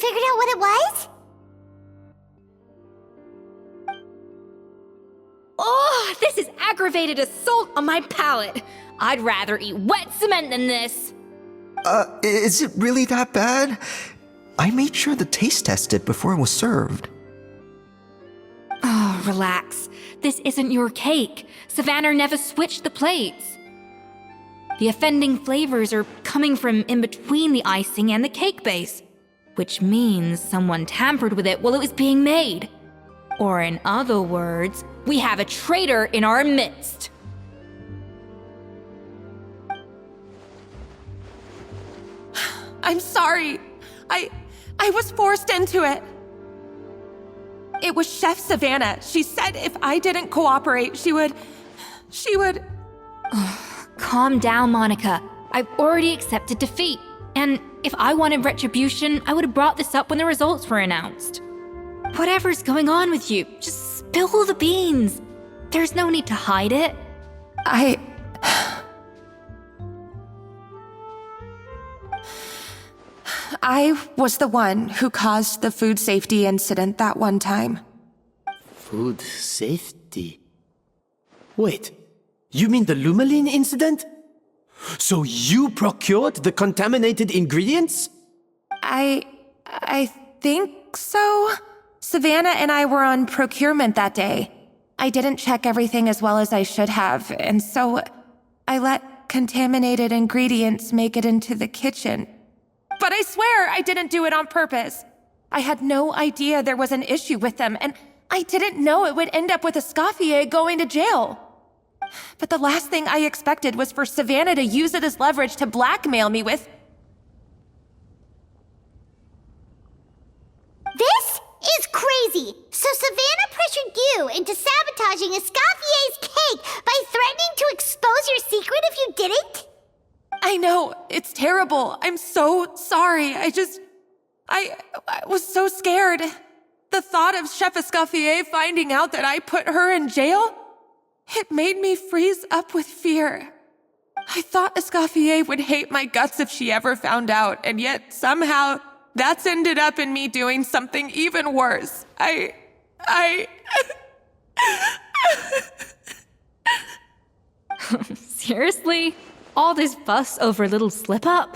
figured out what it was? Oh, this is aggravated assault on my palate. I'd rather eat wet cement than this. Is it really that bad? I made sure to taste test it before it was served. Oh, relax. This isn't your cake. Savannah never switched the plates. The offending flavors are coming from in between the icing and the cake base, which means someone tampered with it while it was being made. Or in other words, we have a traitor in our midst. I'm sorry. I was forced into it. It was Chef Savannah. She said if I didn't cooperate, she would... Calm down, Monica. I've already accepted defeat. And if I wanted retribution, I would have brought this up when the results were announced. Whatever's going on with you, just spill the beans. There's no need to hide it. I was the one who caused the food safety incident that one time. Food safety? Wait, you mean the Lumaline incident? So you procured the contaminated ingredients? I think so. Savannah and I were on procurement that day. I didn't check everything as well as I should have, and so I let contaminated ingredients make it into the kitchen. But I swear I didn't do it on purpose. I had no idea there was an issue with them, and I didn't know it would end up with Escoffier going to jail. But the last thing I expected was for Savannah to use it as leverage to blackmail me with... This is crazy! So Savannah pressured you into sabotaging Escoffier's cake by threatening to expose your secret if you didn't? I know, it's terrible. I'm so sorry. I was so scared. The thought of Chef Escoffier finding out that I put her in jail, it made me freeze up with fear. I thought Escoffier would hate my guts if she ever found out, and yet somehow that's ended up in me doing something even worse. Seriously? All this fuss over a little slip-up?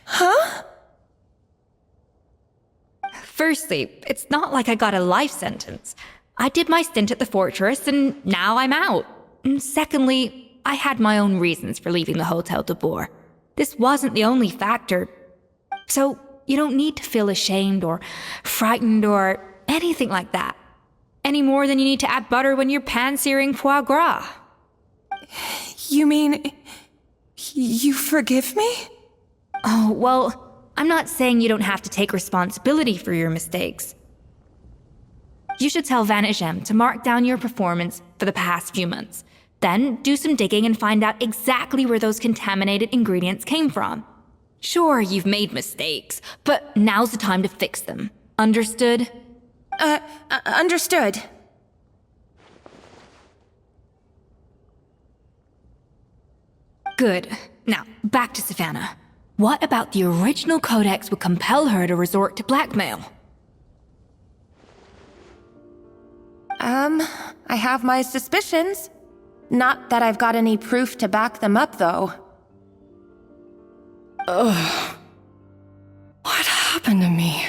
Huh? Firstly, it's not like I got a life sentence. I did my stint at the fortress, and now I'm out. And secondly, I had my own reasons for leaving the Hotel de Boer. This wasn't the only factor. So you don't need to feel ashamed or frightened or anything like that. Any more than you need to add butter when you're pan-searing foie gras. You mean... you forgive me? Oh, well, I'm not saying you don't have to take responsibility for your mistakes. You should tell Vanagem to mark down your performance for the past few months. Then do some digging and find out exactly where those contaminated ingredients came from. Sure, you've made mistakes, but now's the time to fix them. Understood? Understood. Good. Now, back to Savannah. What about the original codex would compel her to resort to blackmail? I have my suspicions. Not that I've got any proof to back them up, though. Ugh. What happened to me?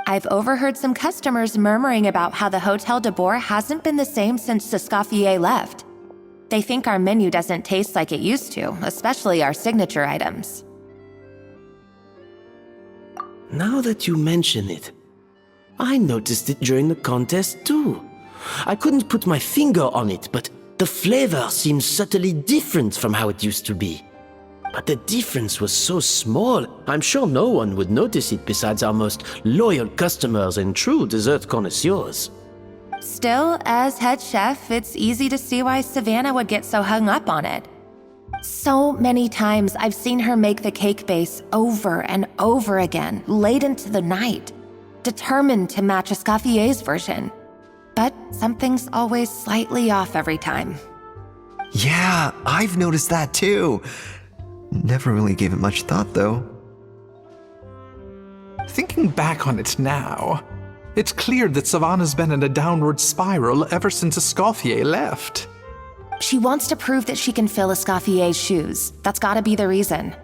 I've overheard some customers murmuring about how the Hotel de Boer hasn't been the same since Escoffier left. They think our menu doesn't taste like it used to, especially our signature items. Now that you mention it, I noticed it during the contest too. I couldn't put my finger on it, but the flavor seems subtly different from how it used to be. But the difference was so small, I'm sure no one would notice it besides our most loyal customers and true dessert connoisseurs. Still, as head chef, it's easy to see why Savannah would get so hung up on it. So many times I've seen her make the cake base over and over again, late into the night, determined to match Escoffier's version. But something's always slightly off every time. Yeah, I've noticed that too. Never really gave it much thought though. Thinking back on it now, it's clear that Savannah's been in a downward spiral ever since Escoffier left. She wants to prove that she can fill Escoffier's shoes. That's gotta be the reason.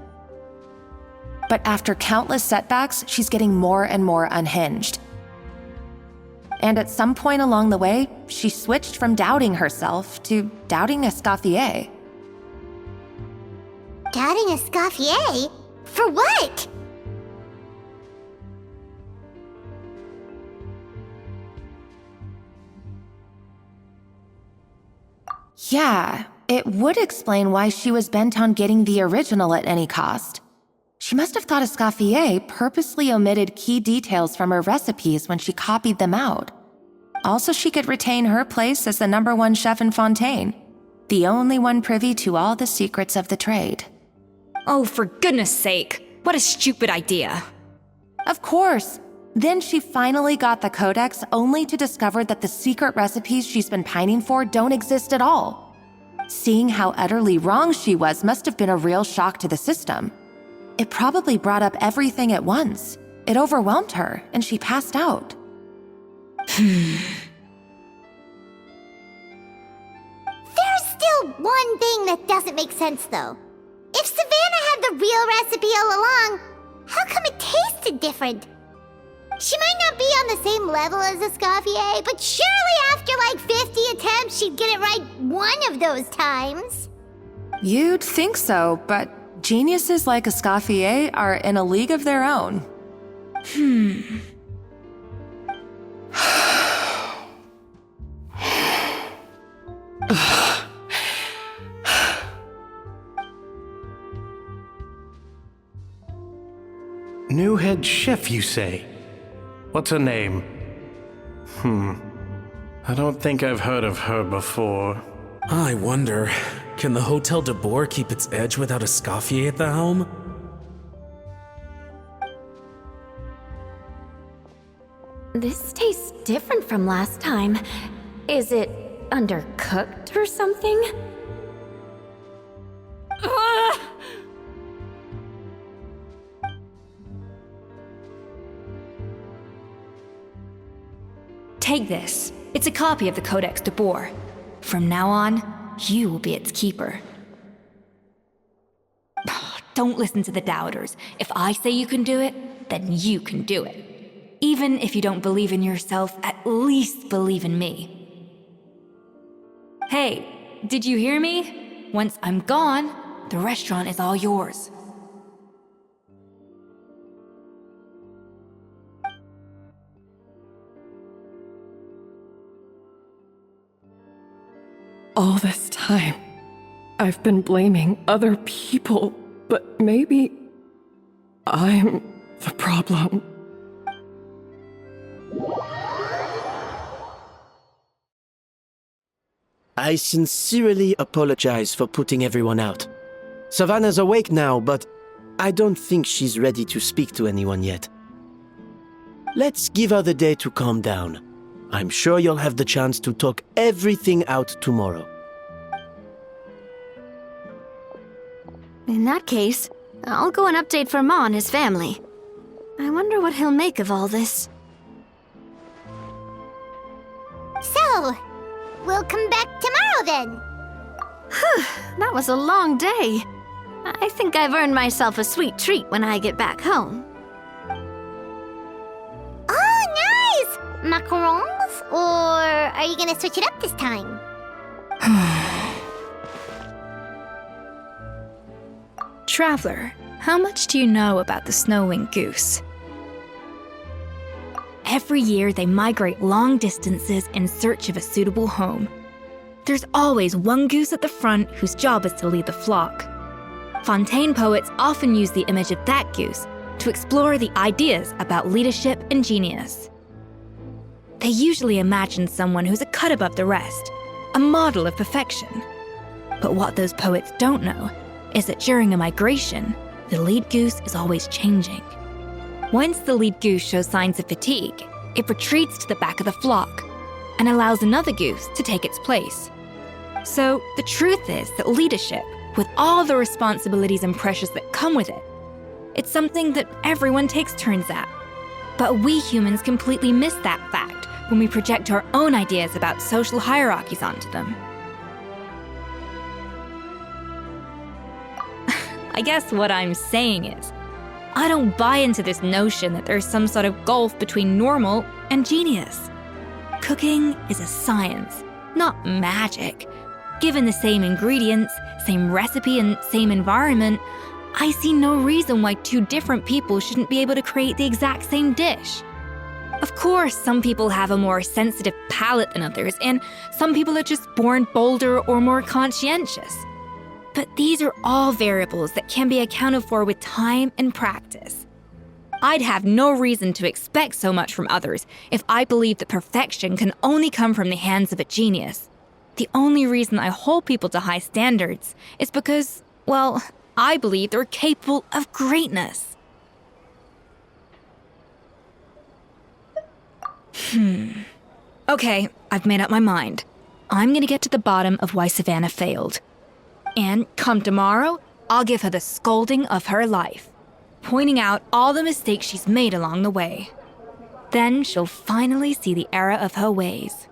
But after countless setbacks, she's getting more and more unhinged. And at some point along the way, she switched from doubting herself to doubting Escoffier. Doubting Escoffier? For what? Yeah, it would explain why she was bent on getting the original at any cost. She must have thought Escoffier purposely omitted key details from her recipes when she copied them out. Also, she could retain her place as the #1 chef in Fontaine, the only one privy to all the secrets of the trade. Oh, for goodness sake. What a stupid idea. Of course. Then she finally got the codex only to discover that the secret recipes she's been pining for don't exist at all. Seeing how utterly wrong she was must have been a real shock to the system. It probably brought up everything at once. It overwhelmed her, and she passed out. There's still one thing that doesn't make sense, though. If Savannah had the real recipe all along, how come it tasted different? She might not be on the same level as Escoffier, but surely after like 50 attempts, she'd get it right one of those times. You'd think so, but geniuses like Escoffier are in a league of their own. New head chef, you say? What's her name? I don't think I've heard of her before. I wonder, can the Hotel de Boer keep its edge without Escoffier at the helm? This tastes different from last time. Is it undercooked or something? Take this. It's a copy of the Codex de Boer. From now on, you will be its keeper. Don't listen to the doubters. If I say you can do it, then you can do it. Even if you don't believe in yourself, at least believe in me. Hey, did you hear me? Once I'm gone, the restaurant is all yours. All this time, I've been blaming other people, but maybe I'm the problem. I sincerely apologize for putting everyone out. Savannah's awake now, but I don't think she's ready to speak to anyone yet. Let's give her the day to calm down. I'm sure you'll have the chance to talk everything out tomorrow. In that case, I'll go and update for Ma and his family. I wonder what he'll make of all this. So, we'll come back tomorrow then. That was a long day. I think I've earned myself a sweet treat when I get back home. Oh, nice! Macarons? Or are you gonna switch it up this time? Traveler, how much do you know about the snow-winged goose? Every year they migrate long distances in search of a suitable home. There's always one goose at the front whose job is to lead the flock. Fontaine poets often use the image of that goose to explore the ideas about leadership and genius. They usually imagine someone who's a cut above the rest, a model of perfection. But what those poets don't know is that during a migration, the lead goose is always changing. Once the lead goose shows signs of fatigue, it retreats to the back of the flock and allows another goose to take its place. So the truth is that leadership, with all the responsibilities and pressures that come with it, it's something that everyone takes turns at, But we humans completely miss that fact when we project our own ideas about social hierarchies onto them. I guess what I'm saying is, I don't buy into this notion that there's some sort of gulf between normal and genius. Cooking is a science, not magic. Given the same ingredients, same recipe, and same environment, I see no reason why two different people shouldn't be able to create the exact same dish. Of course, some people have a more sensitive palate than others, and some people are just born bolder or more conscientious. But these are all variables that can be accounted for with time and practice. I'd have no reason to expect so much from others if I believed that perfection can only come from the hands of a genius. The only reason I hold people to high standards is because, well, I believe they're capable of greatness. Okay, I've made up my mind. I'm gonna get to the bottom of why Savannah failed. And come tomorrow, I'll give her the scolding of her life, pointing out all the mistakes she's made along the way. Then she'll finally see the error of her ways.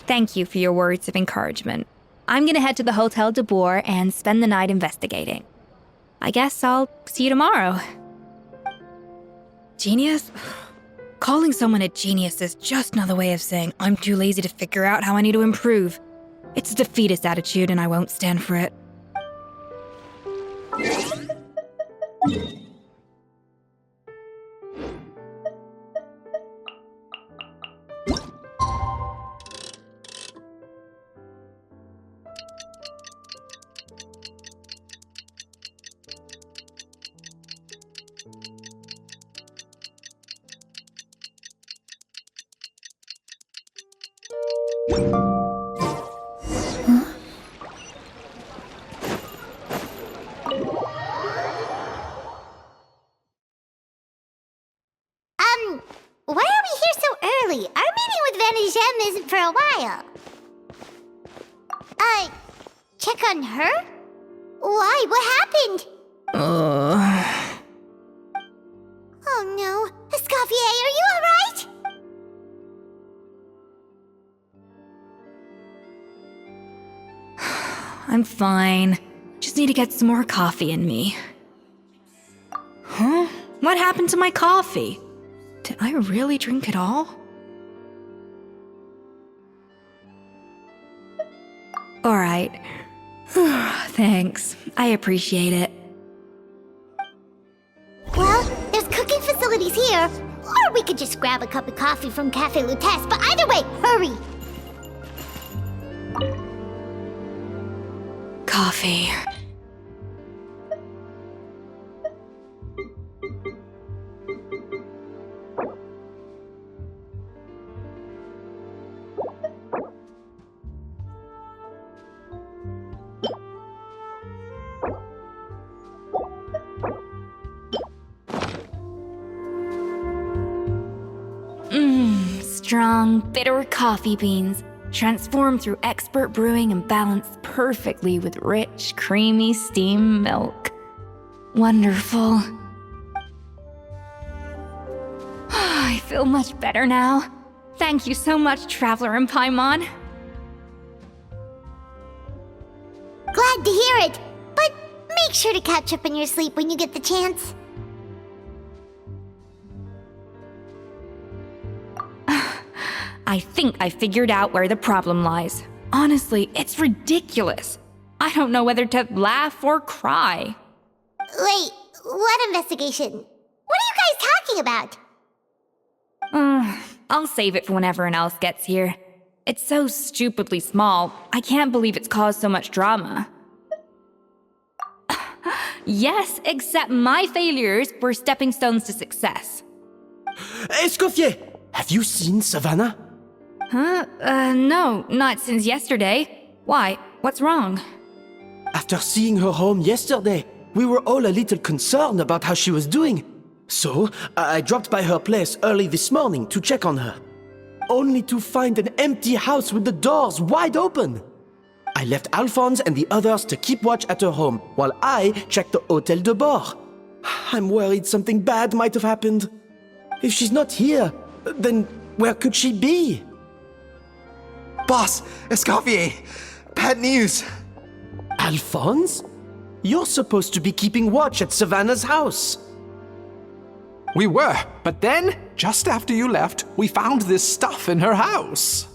Thank you for your words of encouragement. I'm gonna head to the Hotel de Boer and spend the night investigating. I guess I'll see you tomorrow. Genius? Calling someone a genius is just another way of saying I'm too lazy to figure out how I need to improve. It's a defeatist attitude and I won't stand for it. Why are we here so early? Our meeting with Vanagem isn't for a while. Check on her? Why? What happened? Oh no. Escoffier, are you alright? I'm fine. Just need to get some more coffee in me. Huh? What happened to my coffee? Did I really drink it all? Alright. Thanks. I appreciate it. Well, there's cooking facilities here. Or we could just grab a cup of coffee from Cafe Lutece, but either way, hurry! Coffee. Strong, bitter coffee beans, transformed through expert brewing and balanced perfectly with rich, creamy steam milk. Wonderful. I feel much better now. Thank you so much, Traveler in Paimon. Glad to hear it, but make sure to catch up in your sleep when you get the chance. I think I figured out where the problem lies. Honestly, it's ridiculous. I don't know whether to laugh or cry. Wait, what investigation? What are you guys talking about? I'll save it for when everyone else gets here. It's so stupidly small, I can't believe it's caused so much drama. Yes, except my failures were stepping stones to success. Escoffier, have you seen Savannah? No, not since yesterday. Why? What's wrong? After seeing her home yesterday, we were all a little concerned about how she was doing. So, I dropped by her place early this morning to check on her. Only to find an empty house with the doors wide open. I left Alphonse and the others to keep watch at her home while I checked the Hôtel de Bord. I'm worried something bad might have happened. If she's not here, then where could she be? Boss, Escoffier, bad news. Alphonse? You're supposed to be keeping watch at Savannah's house. We were, but then, just after you left, we found this stuff in her house.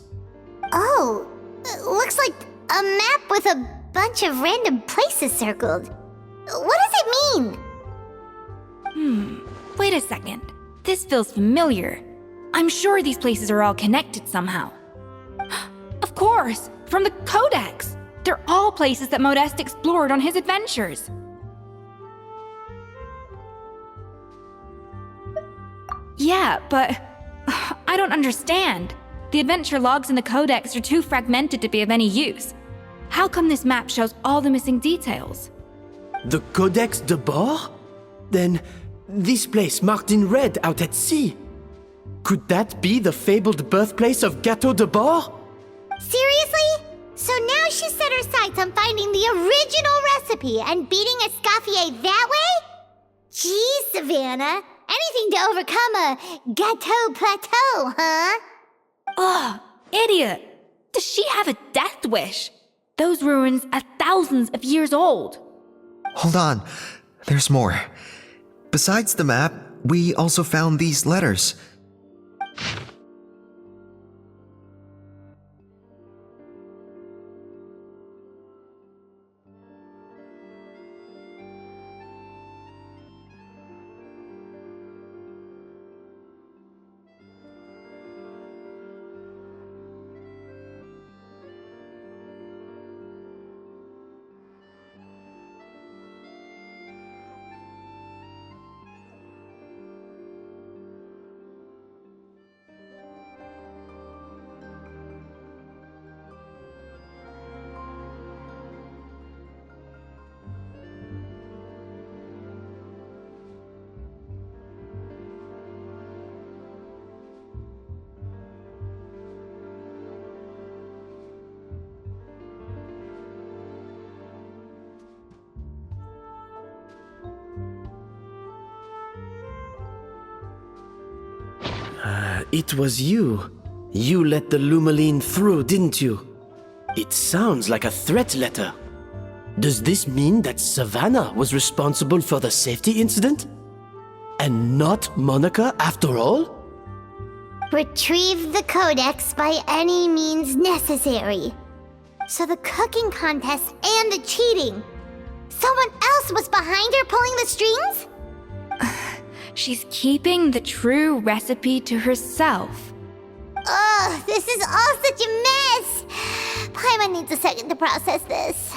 Oh, it looks like a map with a bunch of random places circled. What does it mean? Wait a second. This feels familiar. I'm sure these places are all connected somehow. Of course, from the Codex. They're all places that Modeste explored on his adventures. Yeah, but I don't understand. The adventure logs in the Codex are too fragmented to be of any use. How come this map shows all the missing details? The Codex de Bord? Then, this place marked in red out at sea. Could that be the fabled birthplace of Gâteau de Bord? Seriously? So now she set her sights on finding the original recipe and beating Escoffier that way? Geez, Savannah. Anything to overcome a gâteau plateau, huh? Ugh, idiot! Does she have a death wish? Those ruins are thousands of years old. Hold on, there's more. Besides the map, we also found these letters. It was you. You let the Lumaline through, didn't you? It sounds like a threat letter. Does this mean that Savannah was responsible for the safety incident? And not Monica after all? Retrieve the Codex by any means necessary. So the cooking contest and the cheating. Someone else was behind her pulling the strings? She's keeping the true recipe to herself. Ugh, this is all such a mess. Paimon needs a second to process this.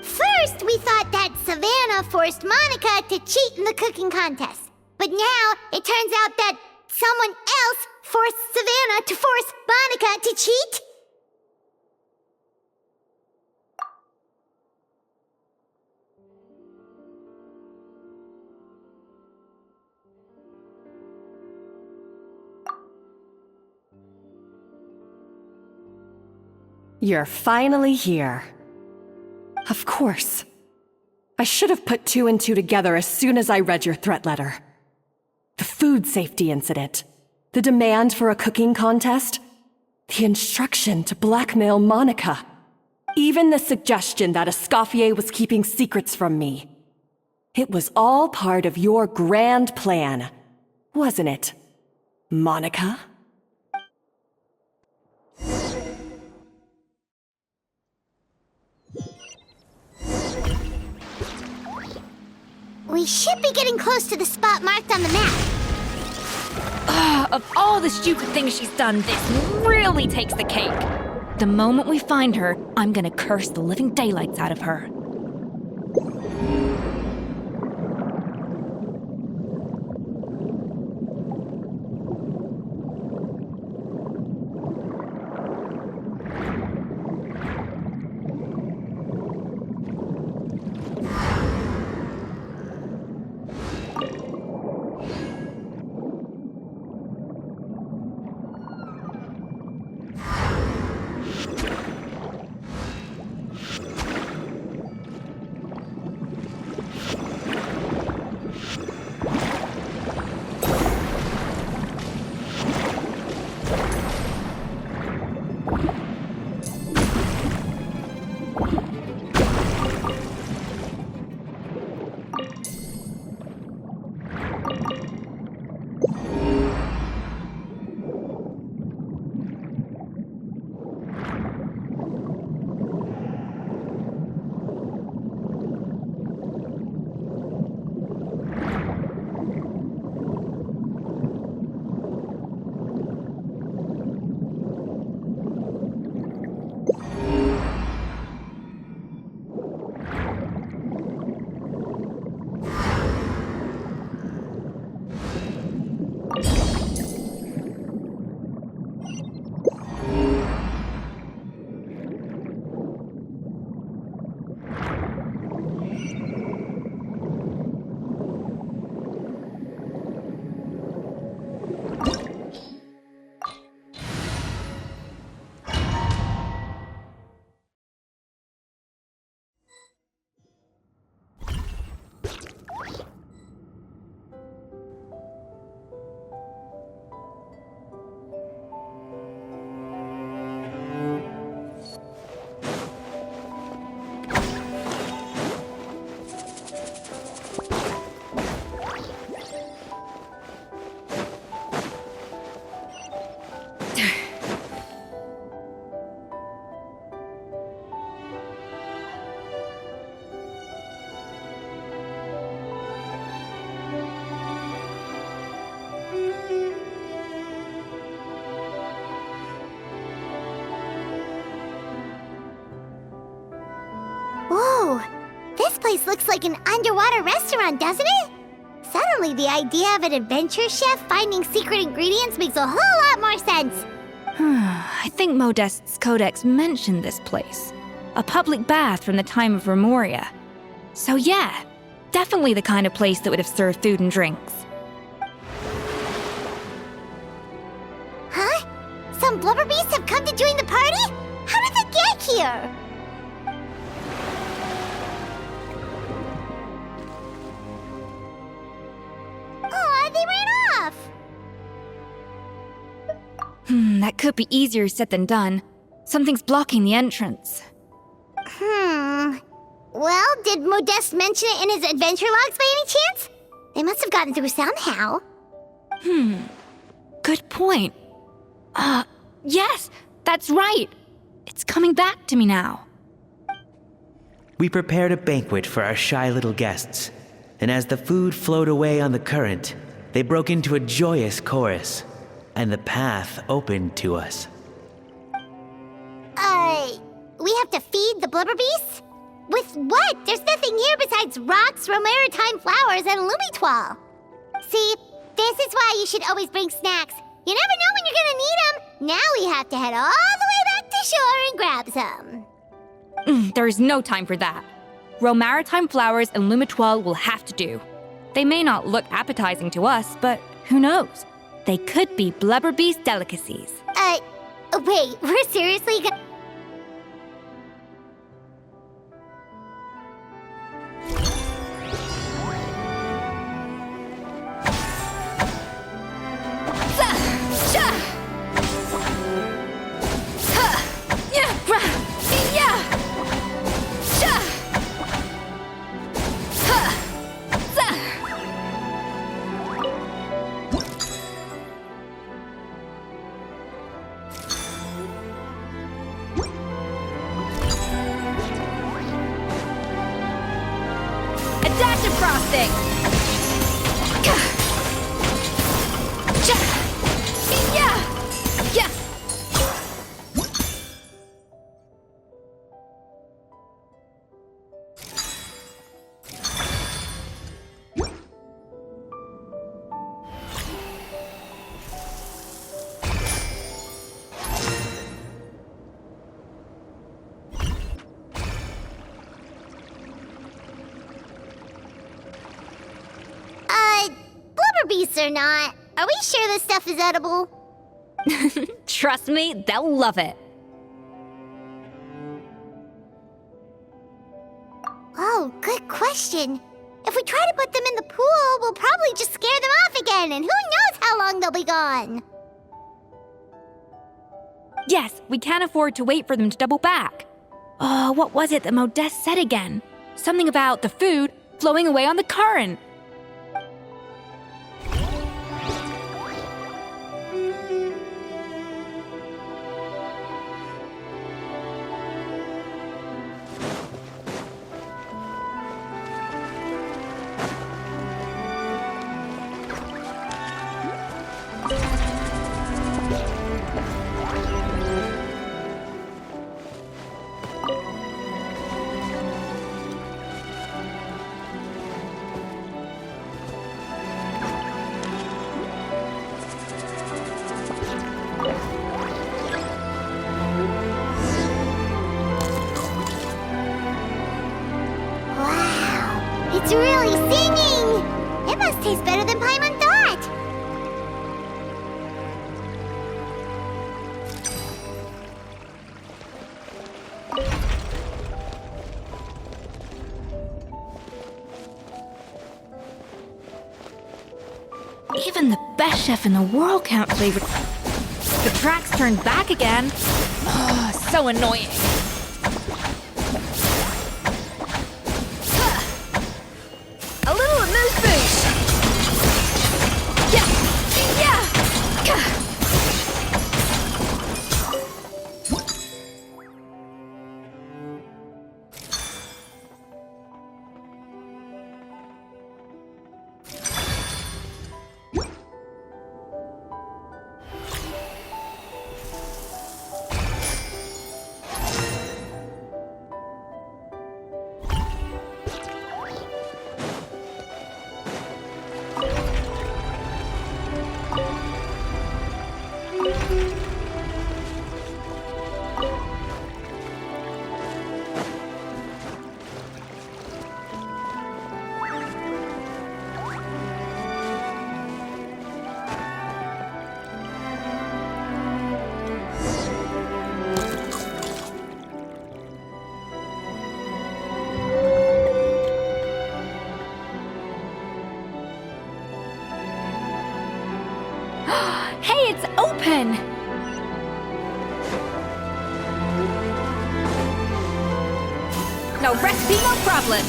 First, we thought that Savannah forced Monica to cheat in the cooking contest. But now, it turns out that someone else forced Savannah to force Monica to cheat? You're finally here. Of course. I should have put two and two together as soon as I read your threat letter. The food safety incident, the demand for a cooking contest, the instruction to blackmail Monica, even the suggestion that Escoffier was keeping secrets from me. It was all part of your grand plan, wasn't it, Monica? We should be getting close to the spot marked on the map. Of all the stupid things she's done, this really takes the cake. The moment we find her, I'm gonna curse the living daylights out of her. place looks like an underwater restaurant, doesn't it? Suddenly, the idea of an adventure chef finding secret ingredients makes a whole lot more sense. I think Modest's codex mentioned this place. A public bath from the time of Remoria. So yeah, definitely the kind of place that would have served food and drinks. Huh? Some blubber beasts have come to join the party? How did they get here? Aw, they ran off! That could be easier said than done. Something's blocking the entrance. Well, did Modeste mention it in his adventure logs by any chance? They must have gotten through somehow. Good point. Yes, that's right. It's coming back to me now. We prepared a banquet for our shy little guests, and as the food flowed away on the current, they broke into a joyous chorus, and the path opened to us. We have to feed the blubber beasts? With what? There's nothing here besides rocks, romaritime flowers, and lumitoile. See, this is why you should always bring snacks. You never know when you're gonna need them. Now we have to head all the way back to shore and grab some. There's no time for that. Romaritime flowers and lumitoile will have to do. They may not look appetizing to us, but who knows? They could be blubber beast delicacies. Wait, we're seriously gonna... Adaptive frosting! blubber beasts or not, are we sure this stuff is edible? Trust me, they'll love it. Oh, good question. If we try to put them in the pool, we'll probably just scare them off again, and who knows how long they'll be gone. Yes, we can't afford to wait for them to double back. Oh, what was it that Modeste said again? Something about the food flowing away on the current. It's really singing! It must taste better than Paimon thought! Even the best chef in the world can't flavor. The track's turned back again. Oh, so annoying. A little amuse-bouche. Yeah. It's open! No recipe, no problem!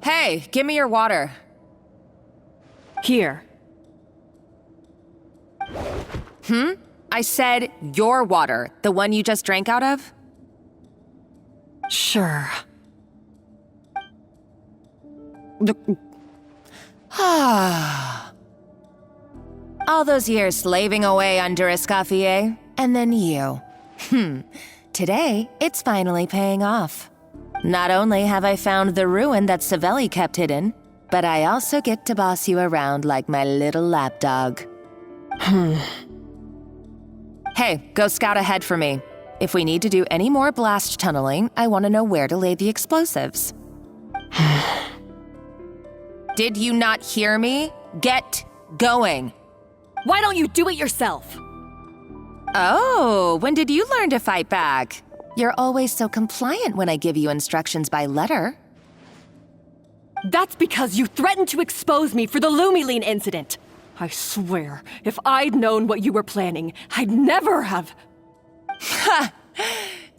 Hey, give me your water. Here. I said your water, the one you just drank out of? Sure. All those years slaving away under Escoffier, and then you. Today, it's finally paying off. Not only have I found the ruin that Savelli kept hidden, but I also get to boss you around like my little lapdog. Hey, go scout ahead for me. If we need to do any more blast tunneling, I want to know where to lay the explosives. Did you not hear me? Get going. Why don't you do it yourself? Oh, when did you learn to fight back? You're always so compliant when I give you instructions by letter. That's because you threatened to expose me for the Lumiline incident. I swear, if I'd known what you were planning, I'd never have... Ha!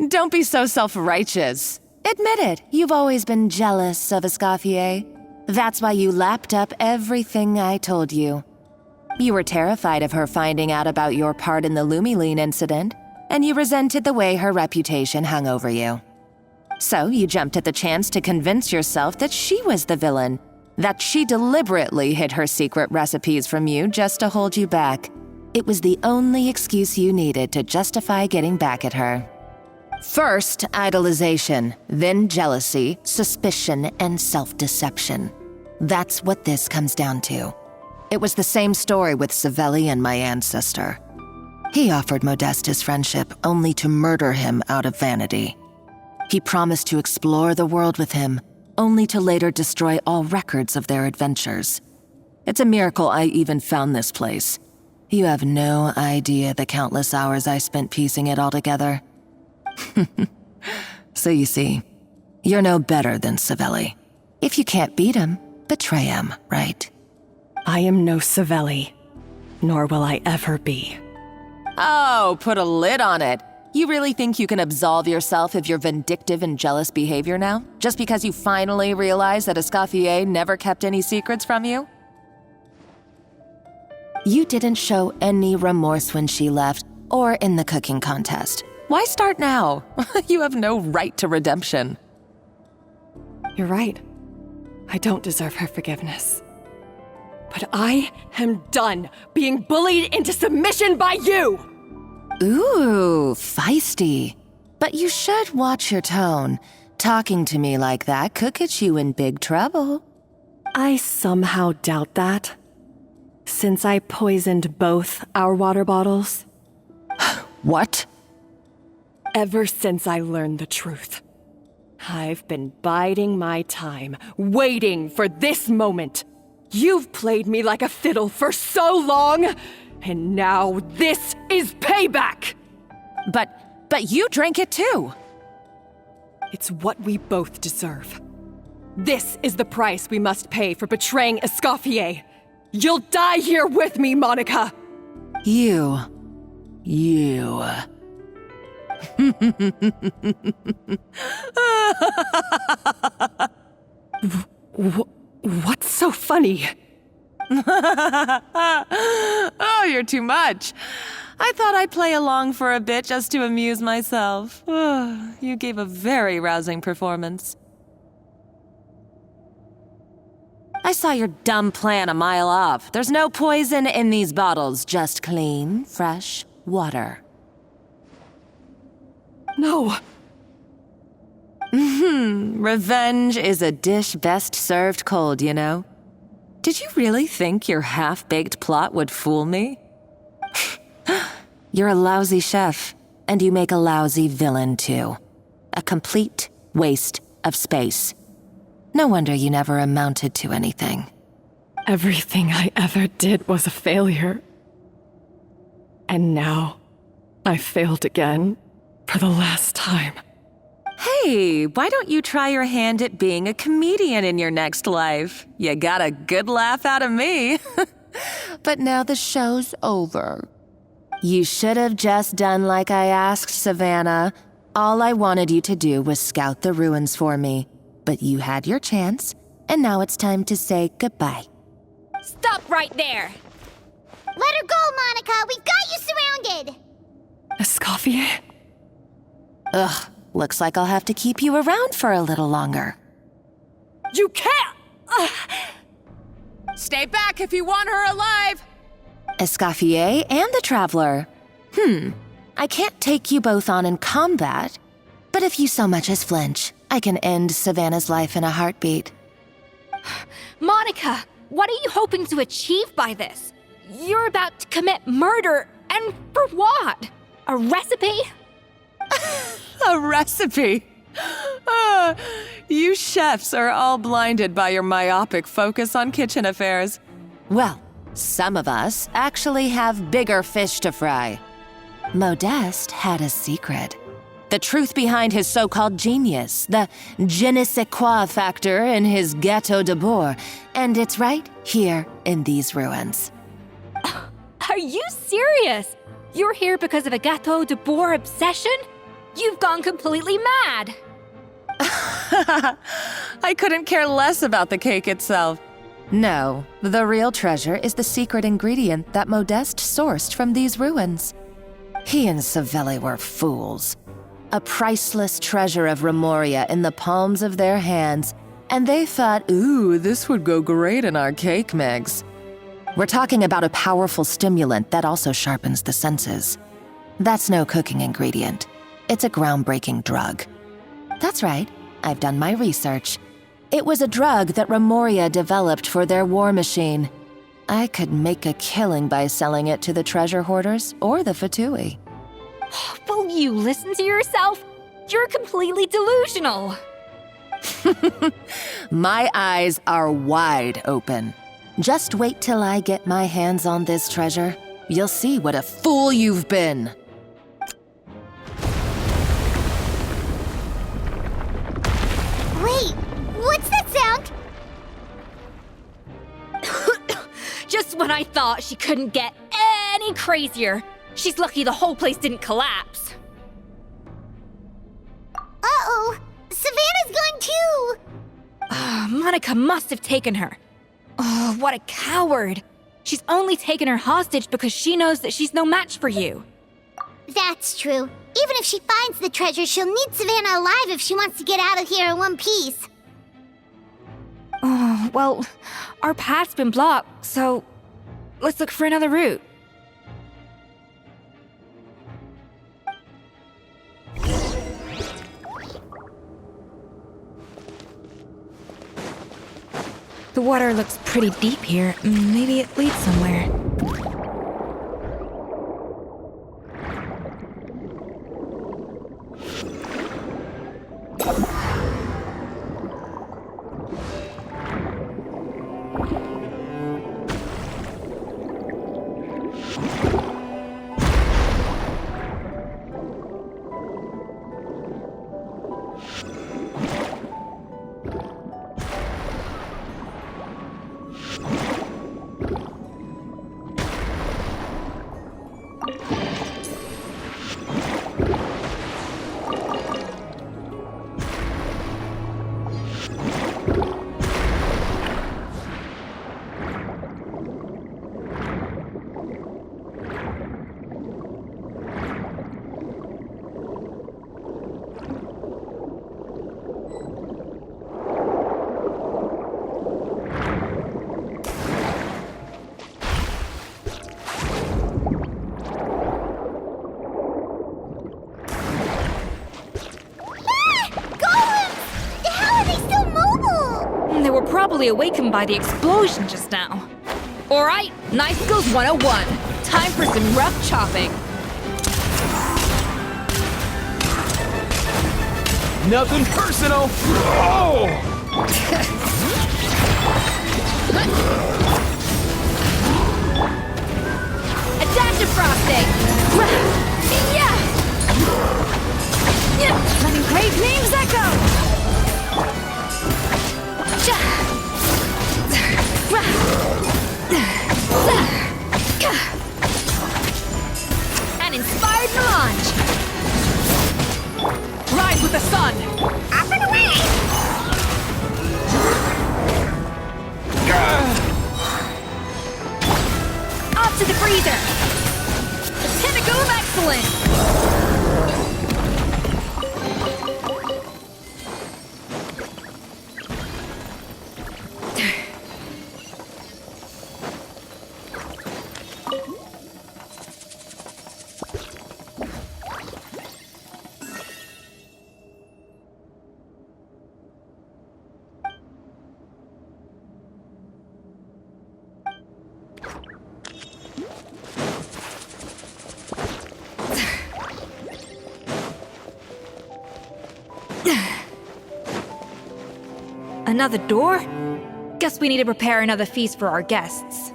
Don't be so self-righteous. Admit it, you've always been jealous of Escoffier. That's why you lapped up everything I told you. You were terrified of her finding out about your part in the Lumiline incident, and you resented the way her reputation hung over you. So you jumped at the chance to convince yourself that she was the villain, that she deliberately hid her secret recipes from you just to hold you back. It was the only excuse you needed to justify getting back at her. First, idolization, then jealousy, suspicion, and self-deception. That's what this comes down to. It was the same story with Savelli and my ancestor. He offered Modeste his friendship only to murder him out of vanity. He promised to explore the world with him, only to later destroy all records of their adventures. It's a miracle I even found this place. You have no idea the countless hours I spent piecing it all together. So you see, you're no better than Savelli. If you can't beat him, betray him, right? I am no Savelli, nor will I ever be. Oh, put a lid on it. You really think you can absolve yourself of your vindictive and jealous behavior now? Just because you finally realize that Escoffier never kept any secrets from you? You didn't show any remorse when she left, or in the cooking contest. Why start now? You have no right to redemption. You're right. I don't deserve her forgiveness. But I am done being bullied into submission by you! Ooh, feisty. But you should watch your tone. Talking to me like that could get you in big trouble. I somehow doubt that. Since I poisoned both our water bottles. What? Ever since I learned the truth, I've been biding my time, waiting for this moment. You've played me like a fiddle for so long, and now this is payback! But you drank it too! It's what we both deserve. This is the price we must pay for betraying Escoffier. You'll die here with me, Monica! You. What's so funny? Oh, you're too much. I thought I'd play along for a bit just to amuse myself. You gave a very rousing performance. I saw your dumb plan a mile off. There's no poison in these bottles, just clean, fresh water. No. Revenge is a dish best served cold, you know? Did you really think your half-baked plot would fool me? You're a lousy chef, and you make a lousy villain, too. A complete waste of space. No wonder you never amounted to anything. Everything I ever did was a failure. And now, I failed again, for the last time. Hey, why don't you try your hand at being a comedian in your next life? You got a good laugh out of me. But now the show's over. You should have just done like I asked, Savannah. All I wanted you to do was scout the ruins for me. But you had your chance, and now it's time to say goodbye. Stop right there! Let her go, Monica! We've got you surrounded! Escoffier? Ugh, looks like I'll have to keep you around for a little longer. You can't! Stay back if you want her alive! Escoffier and the Traveler. I can't take you both on in combat, but if you so much as flinch, I can end Savannah's life in a heartbeat. Monica, what are you hoping to achieve by this? You're about to commit murder, and for what? A recipe? A recipe? You chefs are all blinded by your myopic focus on kitchen affairs. Well, some of us actually have bigger fish to fry. Modeste had a secret. The truth behind his so-called genius, the je ne sais quoi factor in his Gâteau de Bourg, and it's right here in these ruins. Are you serious? You're here because of a Gâteau de Bourg obsession? You've gone completely mad! I couldn't care less about the cake itself. No, the real treasure is the secret ingredient that Modeste sourced from these ruins. He and Savelli were fools. A priceless treasure of Remoria in the palms of their hands, and they thought, ooh, this would go great in our cake mix. We're talking about a powerful stimulant that also sharpens the senses. That's no cooking ingredient. It's a groundbreaking drug. That's right, I've done my research. It was a drug that Remoria developed for their war machine. I could make a killing by selling it to the treasure hoarders or the Fatui. Will you listen to yourself? You're completely delusional. My eyes are wide open. Just wait till I get my hands on this treasure. You'll see what a fool you've been. Wait, what's that sound? Just when I thought she couldn't get any crazier. She's lucky the whole place didn't collapse. Uh-oh, Savannah's gone too! Monica must have taken her. Oh, what a coward. She's only taken her hostage because she knows that she's no match for you. That's true. Even if she finds the treasure, she'll need Savannah alive if she wants to get out of here in one piece. Oh, well, our path's been blocked, so let's look for another route. The water looks pretty deep here. Maybe it leads somewhere. were probably awakened by the explosion just now. Alright, Knife Skills 101. Time for some rough chopping. Nothing personal! Oh! A dash of frosting! Yeah! Letting great names echo! An inspired melange! Rise with the sun! Up and away! Up to the freezer! The pinnacle of excellence! Another door? Guess we need to prepare another feast for our guests.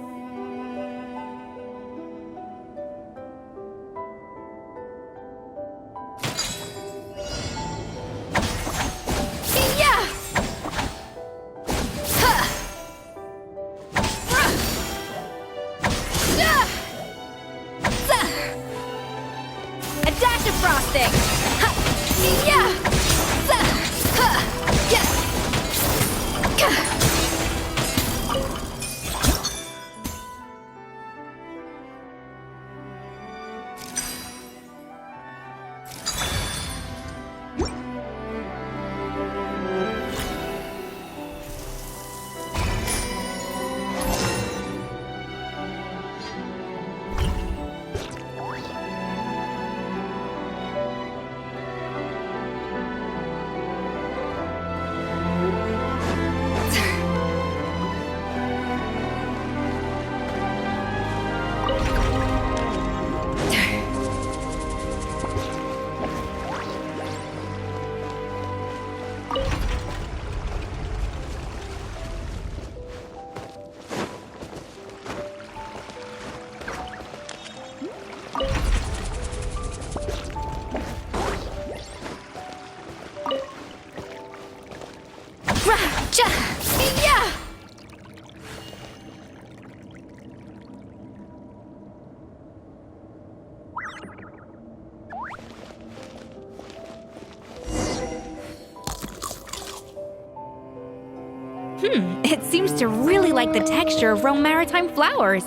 Yeah! Ha! Ruh! Yeah! Zah! A dash of frosting! Ha! Yeah! Zah! Ha! Yeah! Yeah! It seems to really like the texture of Rome maritime flowers.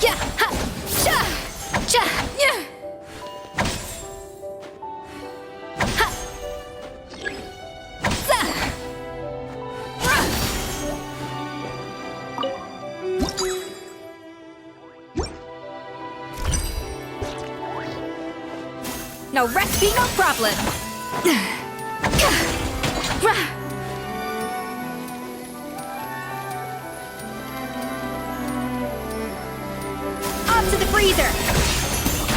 Yeah! Ha! Cha! Cha! Yeah! Ha! Za! Rah! No recipe, no problem. Up to the freezer.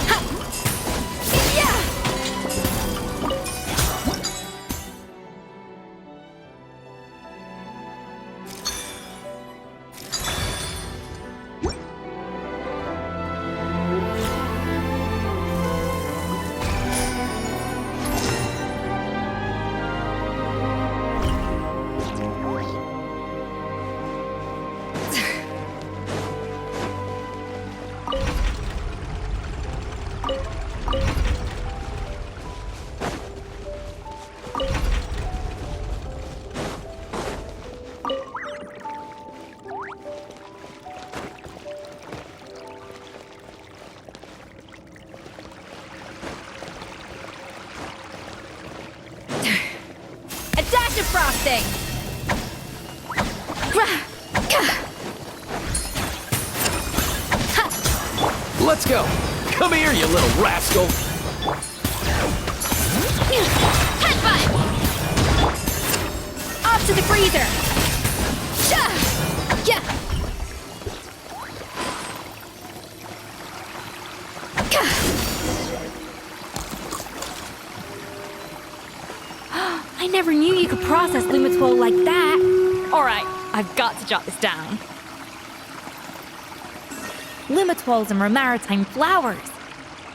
Ha! Yeah! A dash of frosting! Let's go! Come here, you little rascal! Headbutt! Off to the freezer! Yeah! I never knew you could process Lumitwol like that. Alright, I've got to jot this down. Lumitwols and maritime flowers.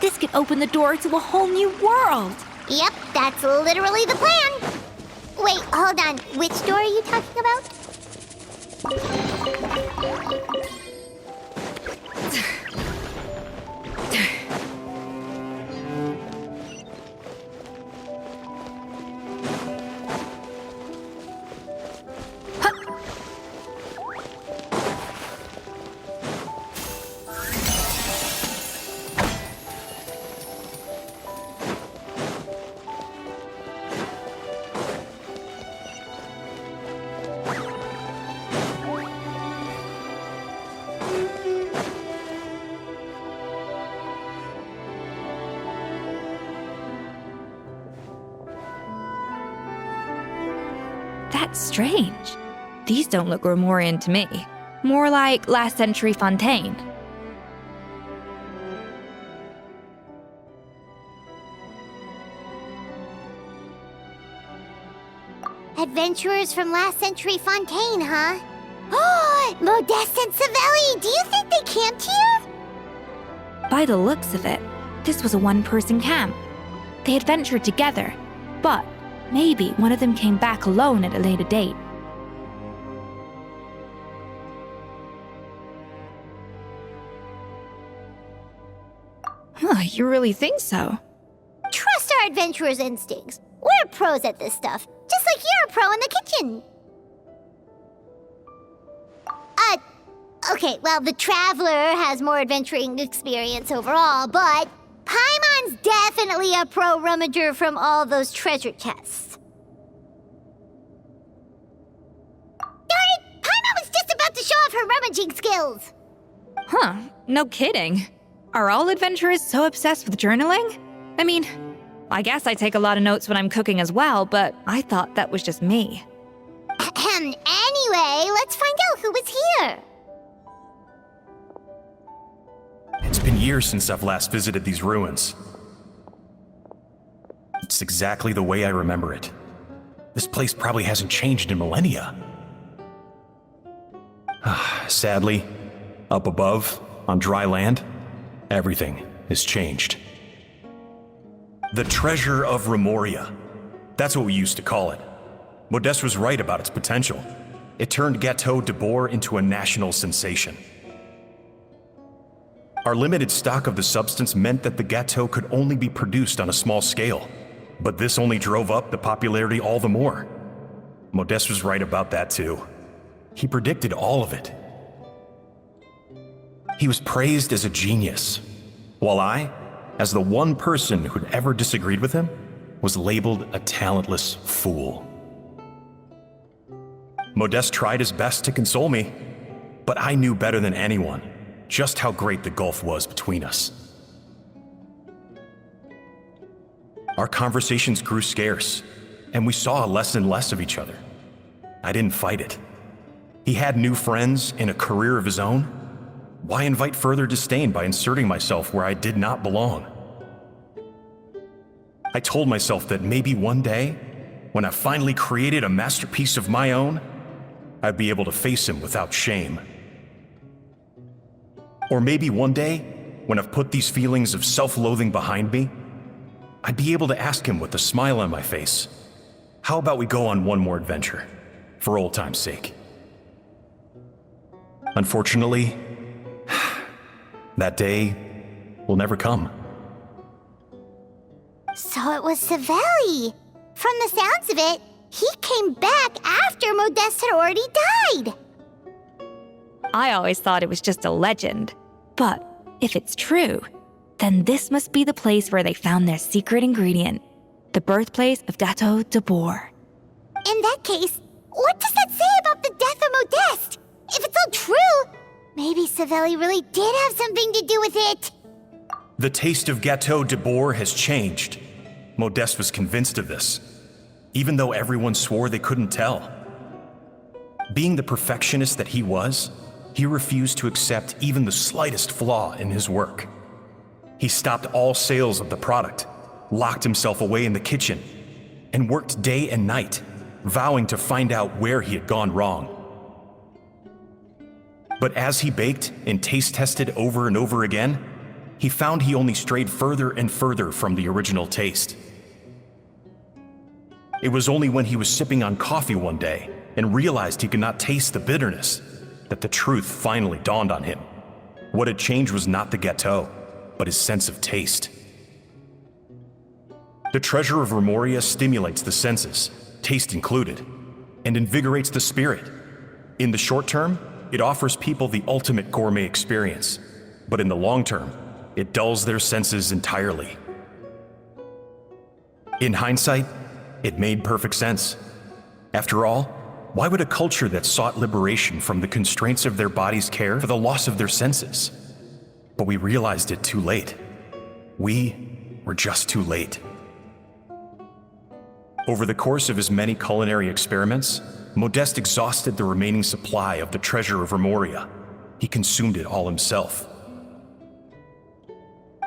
This could open the door to a whole new world. Yep, that's literally the plan. Wait, hold on. Which door are you talking about? That's strange. These don't look Romorian to me. More like last century Fontaine. Adventurers from last century Fontaine, huh? Oh, Modeste and Savelli, do you think they camped here? By the looks of it, this was a one-person camp. They adventured together, but maybe one of them came back alone at a later date. Huh, you really think so? Trust our adventurers' instincts. We're pros at this stuff, just like you're a pro in the kitchen. Okay, well, the Traveler has more adventuring experience overall, but Paimon's definitely a pro rummager from all those treasure chests. Darn it! Paimon was just about to show off her rummaging skills! Huh, no kidding. Are all adventurers so obsessed with journaling? I mean, I guess I take a lot of notes when I'm cooking as well, but I thought that was just me. Anyway, let's find out who was here. It's been years since I've last visited these ruins. It's exactly the way I remember it. This place probably hasn't changed in millennia. Sadly, up above, on dry land, everything has changed. The treasure of Remoria. That's what we used to call it. Modeste was right about its potential. It turned Gâteau de Bourg into a national sensation. Our limited stock of the substance meant that the gâteau could only be produced on a small scale. But this only drove up the popularity all the more. Modeste was right about that too. He predicted all of it. He was praised as a genius, while I, as the one person who'd ever disagreed with him, was labeled a talentless fool. Modeste tried his best to console me, but I knew better than anyone just how great the gulf was between us. Our conversations grew scarce, and we saw less and less of each other. I didn't fight it. He had new friends and a career of his own. Why invite further disdain by inserting myself where I did not belong? I told myself that maybe one day, when I finally created a masterpiece of my own, I'd be able to face him without shame. Or maybe one day, when I've put these feelings of self-loathing behind me, I'd be able to ask him with a smile on my face, how about we go on one more adventure, for old time's sake? Unfortunately, that day will never come. So it was Savelli. From the sounds of it, he came back after Modeste had already died. I always thought it was just a legend. But if it's true, then this must be the place where they found their secret ingredient, the birthplace of Gâteau de Bourg. In that case, what does that say about the death of Modeste? If it's all true, maybe Savelli really did have something to do with it. The taste of Gâteau de Bourg has changed. Modeste was convinced of this, even though everyone swore they couldn't tell. Being the perfectionist that he was, he refused to accept even the slightest flaw in his work. He stopped all sales of the product, locked himself away in the kitchen, and worked day and night, vowing to find out where he had gone wrong. But as he baked and taste tested over and over again, he found he only strayed further and further from the original taste. It was only when he was sipping on coffee one day and realized he could not taste the bitterness that the truth finally dawned on him. What had changed was not the gâteau, but his sense of taste. The treasure of Remoria stimulates the senses, taste included, and invigorates the spirit. In the short term, it offers people the ultimate gourmet experience, but in the long term, it dulls their senses entirely. In hindsight, it made perfect sense. After all, why would a culture that sought liberation from the constraints of their bodies care for the loss of their senses? But we realized it too late. We were just too late. Over the course of his many culinary experiments, Modeste exhausted the remaining supply of the treasure of Remoria. He consumed it all himself.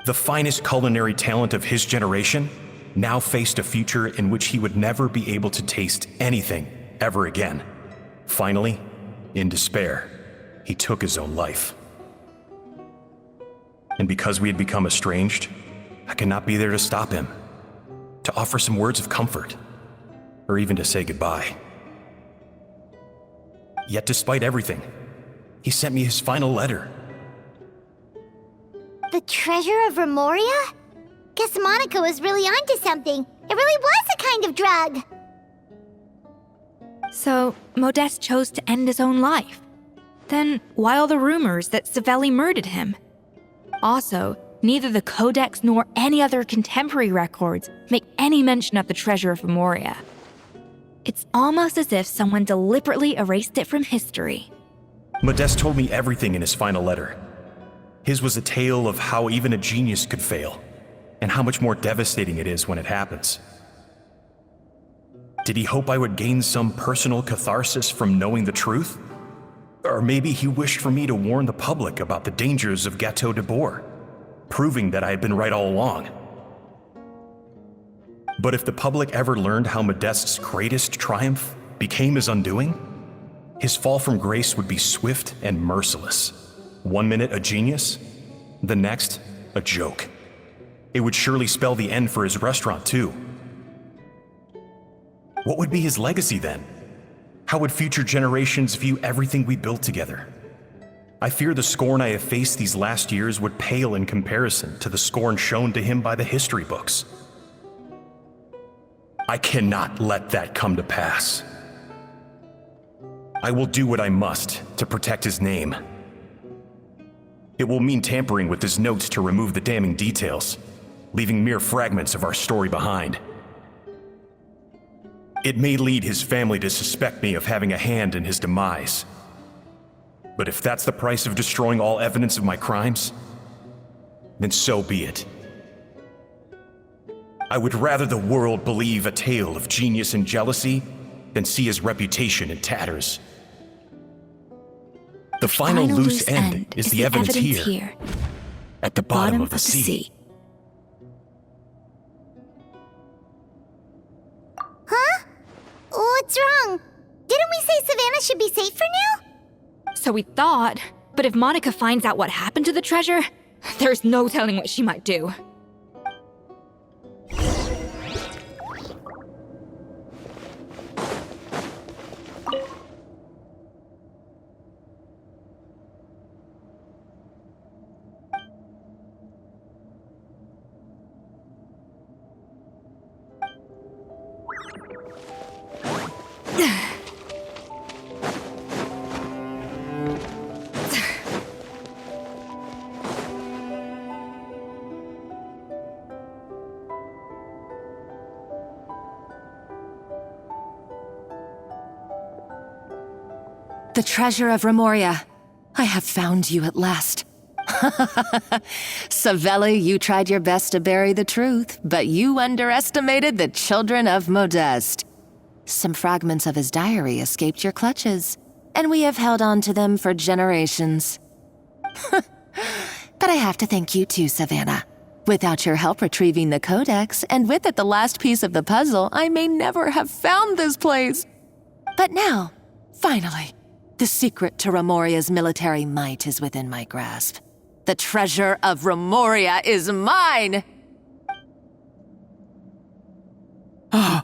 The finest culinary talent of his generation now faced a future in which he would never be able to taste anything ever again. Finally, in despair, he took his own life. And because we had become estranged, I could not be there to stop him, to offer some words of comfort, or even to say goodbye. Yet despite everything, he sent me his final letter. The treasure of Remoria? Guess Monica was really onto something. It really was a kind of drug. So, Modeste chose to end his own life. Then, why all the rumors that Savelli murdered him? Also, neither the Codex nor any other contemporary records make any mention of the treasure of Remoria. It's almost as if someone deliberately erased it from history. Modeste told me everything in his final letter. His was a tale of how even a genius could fail, and how much more devastating it is when it happens. Did he hope I would gain some personal catharsis from knowing the truth? Or maybe he wished for me to warn the public about the dangers of Gâteau de Bourg, proving that I had been right all along. But if the public ever learned how Modeste's greatest triumph became his undoing, his fall from grace would be swift and merciless. 1 minute a genius, the next a joke. It would surely spell the end for his restaurant too. What would be his legacy then? How would future generations view everything we built together? I fear the scorn I have faced these last years would pale in comparison to the scorn shown to him by the history books. I cannot let that come to pass. I will do what I must to protect his name. It will mean tampering with his notes to remove the damning details, leaving mere fragments of our story behind. It may lead his family to suspect me of having a hand in his demise. But if that's the price of destroying all evidence of my crimes, then so be it. I would rather the world believe a tale of genius and jealousy than see his reputation in tatters. The final loose end is the evidence here, at the bottom of the sea. Huh? What's wrong? Didn't we say Savannah should be safe for now? So we thought, but if Monica finds out what happened to the treasure, there's no telling what she might do. The treasure of Remoria. I have found you at last. Savelli, you tried your best to bury the truth, but you underestimated the children of Modeste. Some fragments of his diary escaped your clutches, and we have held on to them for generations. But I have to thank you too, Savannah. Without your help retrieving the codex, and with it the last piece of the puzzle, I may never have found this place. But now, finally, the secret to Remoria's military might is within my grasp. The treasure of Remoria is mine! Oh.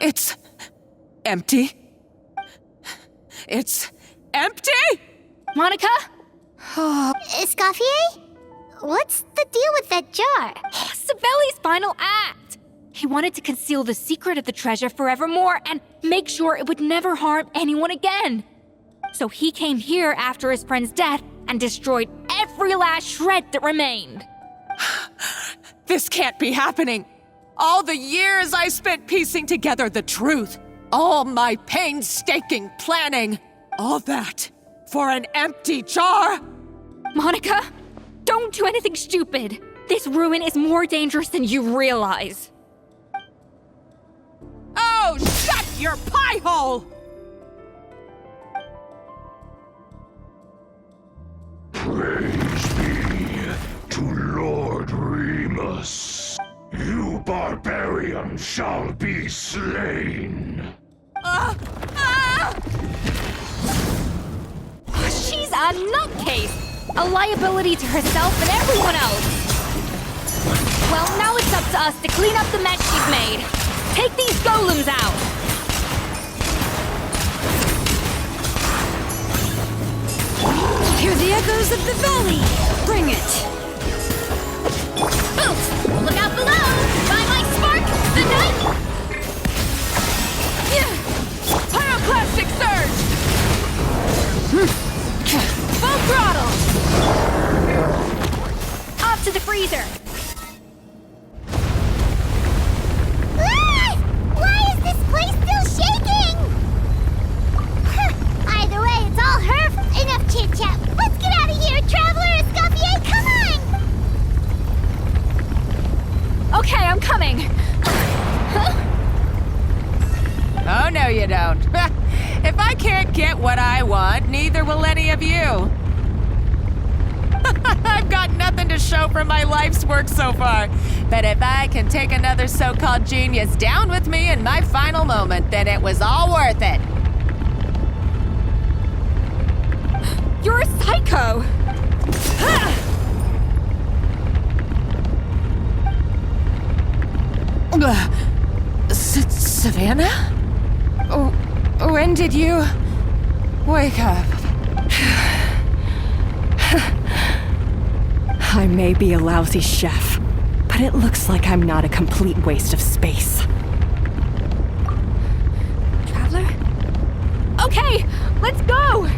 It's empty. It's empty? Monica? Escoffier? What's the deal with that jar? Savelli's final act! He wanted to conceal the secret of the treasure forevermore and make sure it would never harm anyone again. So he came here after his friend's death and destroyed every last shred that remained. This can't be happening. All the years I spent piecing together the truth, all my painstaking planning, all that for an empty jar? Monica, don't do anything stupid. This ruin is more dangerous than you realize. Oh, shut your pie hole! Praise be to Lord Remus. You barbarian shall be slain. She's a nutcase! A liability to herself and everyone else! Well, now it's up to us to clean up the mess she's made. Take these golems out! Hear the echoes of the valley! Bring it! Oof! Look out below! By my spark, the night! Pyroclastic surge! Full throttle! Off to the freezer! Ah! Why is this place still shaking? Either way, it's all her. Enough chit-chat. Let's get out of here, Traveler Escoffier, come on! Okay, I'm coming. Oh, no you don't. If I can't get what I want, neither will any of you. I've got nothing to show for my life's work so far. But if I can take another so-called genius down with me in my final moment, then it was all worth it. You're a psycho! Savannah? When did you wake up? I may be a lousy chef, but it looks like I'm not a complete waste of space. Traveler? Okay, let's go!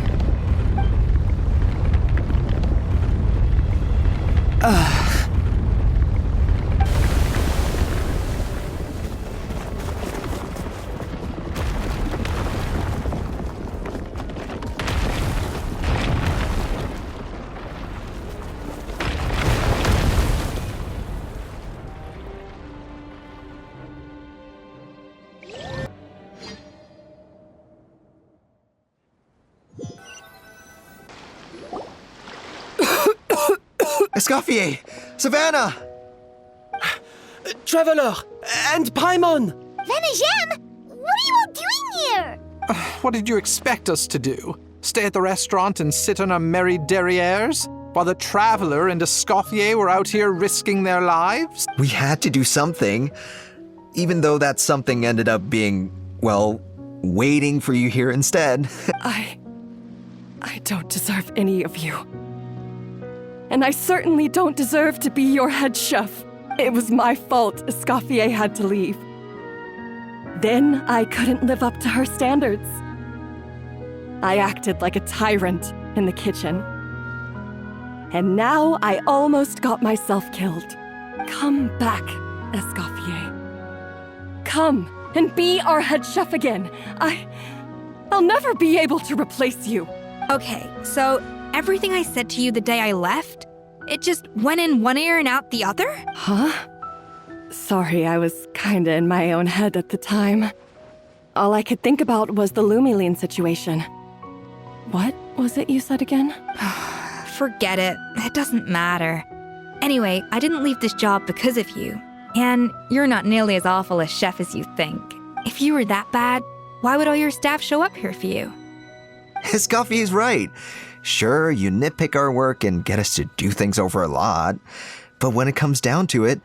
Escoffier! Savannah! Traveler! And Paimon! Venegem! What are you all doing here? What did you expect us to do? Stay at the restaurant and sit on our merry derrieres? While the Traveler and Escoffier were out here risking their lives? We had to do something. Even though that something ended up being, well, waiting for you here instead. I don't deserve any of you. And I certainly don't deserve to be your head chef. It was my fault Escoffier had to leave. Then I couldn't live up to her standards. I acted like a tyrant in the kitchen. And now I almost got myself killed. Come back, Escoffier. Come and be our head chef again. I'll never be able to replace you. Okay, so everything I said to you the day I left, it just went in one ear and out the other? Huh? Sorry, I was kinda in my own head at the time. All I could think about was the Lumiline situation. What was it you said again? Forget it. It doesn't matter. Anyway, I didn't leave this job because of you. And you're not nearly as awful a chef as you think. If you were that bad, why would all your staff show up here for you? Escoffier's right. Sure, you nitpick our work and get us to do things over a lot. But when it comes down to it,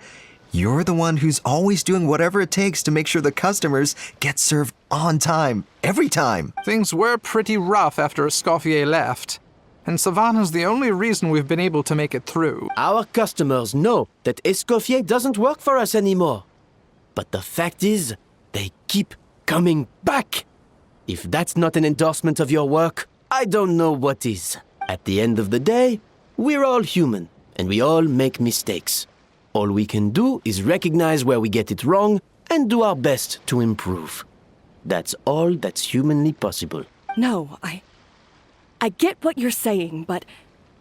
you're the one who's always doing whatever it takes to make sure the customers get served on time, every time. Things were pretty rough after Escoffier left. And Savannah's the only reason we've been able to make it through. Our customers know that Escoffier doesn't work for us anymore. But the fact is, they keep coming back. If that's not an endorsement of your work, I don't know what is. At the end of the day, we're all human, and we all make mistakes. All we can do is recognize where we get it wrong and do our best to improve. That's all that's humanly possible. No, I get what you're saying, but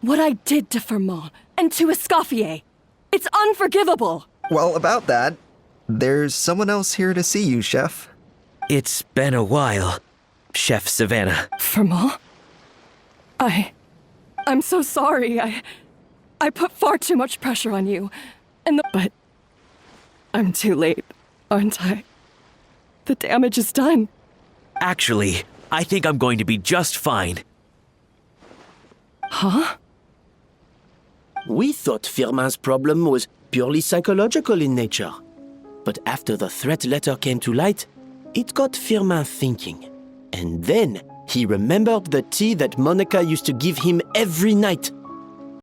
what I did to Firmin and to Escoffier, it's unforgivable. Well, about that, there's someone else here to see you, Chef. It's been a while, Chef Savannah. Firmin? I'm so sorry. I put far too much pressure on you. But I'm too late, aren't I? The damage is done. Actually, I think I'm going to be just fine. Huh? We thought Firmin's problem was purely psychological in nature. But after the threat letter came to light, it got Firmin thinking. And then he remembered the tea that Monica used to give him every night.